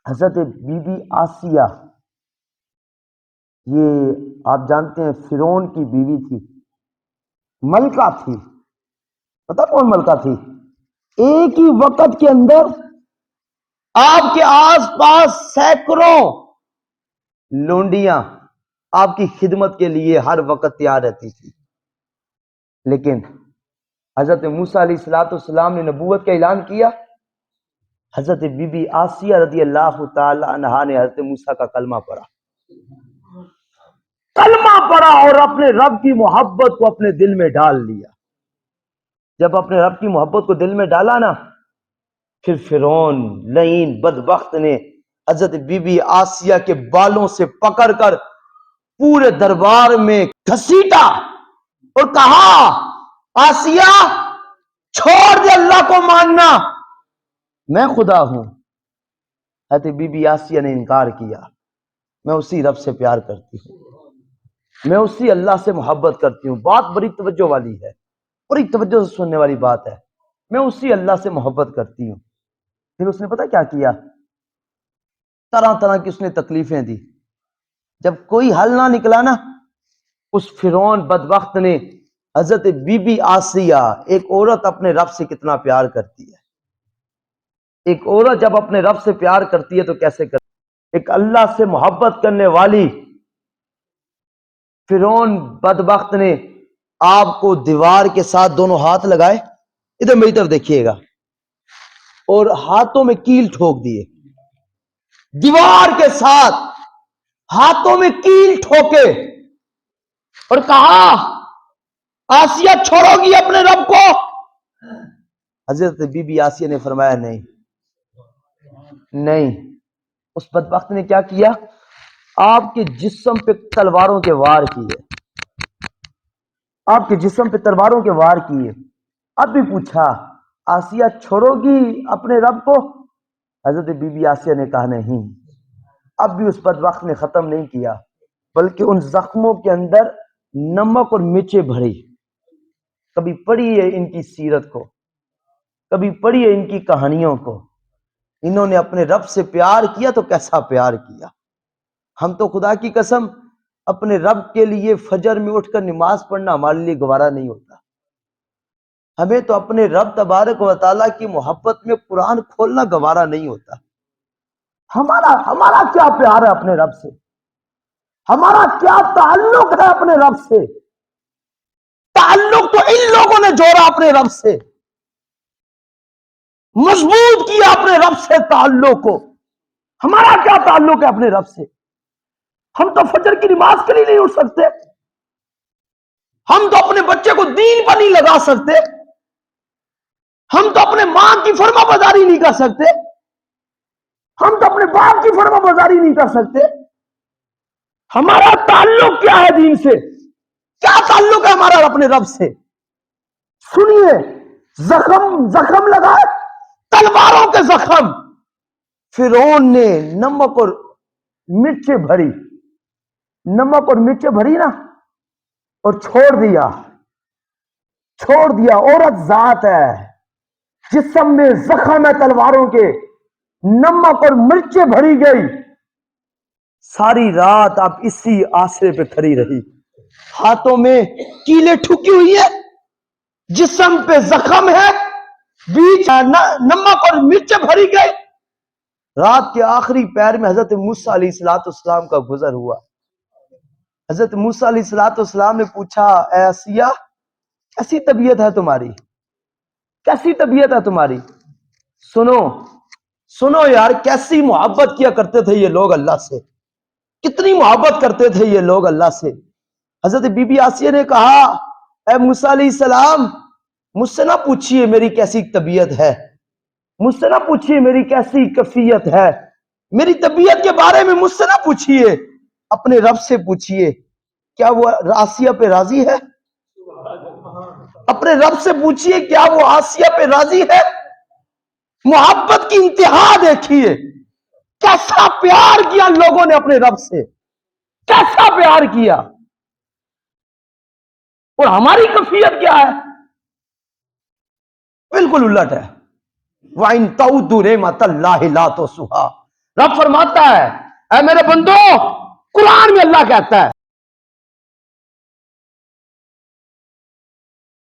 حضرت be be Asiya, یہ آپ جانتے ہیں فرعون کی بیوی تھی، ملکہ تھی۔ پتہ کون ملکہ تھی؟ ایک ہی وقت کے اندر آپ کے آس پاس سینکڑوں لونڈیاں آپ کی خدمت کے لیے ہر وقت تیار رہتی تھی، لیکن حضرت موسیٰ علیہ السلام نے نبوت کا اعلان کیا۔ حضرت بی بی آسیہ رضی اللہ تعالی عنہا نے حضرت موسیٰ کا کلمہ پڑھا اور اپنے رب کی محبت کو اپنے دل میں ڈال لیا۔ جب اپنے رب کی محبت کو دل میں ڈالا نا، پھر فرعون لعین بدبخت نے حضرت بی بی آسیہ کے بالوں سے پکڑ کر پورے دربار میں گھسیٹا اور کہا، آسیہ چھوڑ دے اللہ کو ماننا، میں خدا ہوں۔ حضرت بی بی آسیہ نے انکار کیا، میں اسی رب سے پیار کرتی ہوں، میں اسی اللہ سے محبت کرتی ہوں۔ بات بڑی توجہ والی ہے، بڑی توجہ سے سننے والی بات ہے۔ میں اسی اللہ سے محبت کرتی ہوں۔ پھر اس نے پتہ کیا کیا؟ طرح طرح کی اس نے تکلیفیں دی۔ جب کوئی حل نہ نکلا نا، اس فرعون بدبخت نے حضرت بی بی آسیہ، ایک عورت اپنے رب سے کتنا پیار کرتی ہے، ایک عورت جب اپنے رب سے پیار کرتی ہے تو کیسے کرتی ہے؟ ایک اللہ سے محبت کرنے والی فرعون بدبخت نے آپ کو دیوار کے ساتھ دونوں ہاتھ لگائے، ادھر میری طرف دیکھیے گا، اور ہاتھوں میں کیل ٹھوک دیے، دیوار کے ساتھ ہاتھوں میں کیل ٹھوکے اور کہا، آسیہ چھوڑو گی اپنے رب کو؟ حضرت بی بی آسیہ نے فرمایا نہیں نہیں۔ اس بدبخت نے کیا کیا؟ آپ کے جسم پہ تلواروں کے وار کیے، آپ کے جسم پہ تلواروں کے وار کیے۔ اب بھی پوچھا، آسیہ چھوڑو گی اپنے رب کو؟ حضرت بی بی آسیہ نے کہا نہیں۔ اب بھی اس بدبخت نے ختم نہیں کیا، بلکہ ان زخموں کے اندر نمک اور مرچیں بھری۔ کبھی پڑھیے ان کی سیرت کو، کبھی پڑھیے ان کی کہانیوں کو۔ انہوں نے اپنے رب سے پیار کیا تو کیسا پیار کیا۔ ہم تو خدا کی قسم اپنے رب کے لیے فجر میں اٹھ کر نماز پڑھنا ہمارے لیے گوارا نہیں ہوتا۔ ہمیں تو اپنے رب تبارک و تعالیٰ کی محبت میں قرآن کھولنا گوارا نہیں ہوتا۔ ہمارا کیا پیار ہے اپنے رب سے، ہمارا کیا تعلق ہے اپنے رب سے؟ تعلق تو ان لوگوں نے جوڑا اپنے رب سے، مضبوط کیا اپنے رب سے تعلق کو۔ ہمارا کیا تعلق ہے اپنے رب سے؟ ہم تو فجر کی نماز کے لیے نہیں اٹھ سکتے، ہم تو اپنے بچے کو دین پر نہیں لگا سکتے، ہم تو اپنے ماں کی فرما برداری نہیں کر سکتے، ہم تو اپنے باپ کی فرما برداری نہیں کر سکتے۔ ہمارا تعلق کیا ہے دین سے؟ کیا تعلق ہے ہمارا اپنے رب سے؟ سنیے، زخم لگائے، تلواروں کے زخم۔ فرعون نے نمک اور مرچیں بھری، نمک اور مرچیں بھری نا، اور چھوڑ دیا۔ عورت ذات ہے، جسم میں زخم ہے تلواروں کے، نمک اور مرچیں بھری گئی۔ ساری رات آپ اسی آسرے پہ کھڑی رہی، ہاتھوں میں کیلیں ٹھکی ہوئی ہے، جسم پہ زخم ہے، بیچ نمک اور مرچیں بھری گئی۔ رات کے آخری پیر میں حضرت موسیٰ علیہ السلام کا گزر ہوا۔ حضرت موسیٰ علیہ السلام نے پوچھا، اے آسیہ کیسی طبیعت ہے تمہاری؟ کیسی طبیعت ہے تمہاری؟ سنو یار، کیسی محبت کیا کرتے تھے یہ لوگ اللہ سے، کتنی محبت کرتے تھے یہ لوگ اللہ سے۔ حضرت بی بی آسیہ نے کہا، اے موسیٰ علیہ السلام مجھ سے نہ پوچھئے میری کیسی طبیعت ہے، مجھ سے نہ پوچھئے میری کیسی کیفیت ہے، میری طبیعت کے بارے میں مجھ سے نہ پوچھئے، اپنے رب سے پوچھئے، کیا وہ آسیہ پہ راضی ہے؟ اپنے رب سے پوچھئے کیا وہ آسیہ پہ راضی ہے؟ محبت کی انتہا دیکھیے، کیسا پیار کیا لوگوں نے اپنے رب سے، کیسا پیار کیا۔ اور ہماری کیفیت کیا ہے؟ بالکل الٹ ہے۔ وَإِن تَعُدُّوا نِعْمَتَ اللَّهِ لَا تُحْصُوهَا، رب فرماتا ہے اے میرے بندو، قرآن میں اللہ کہتا ہے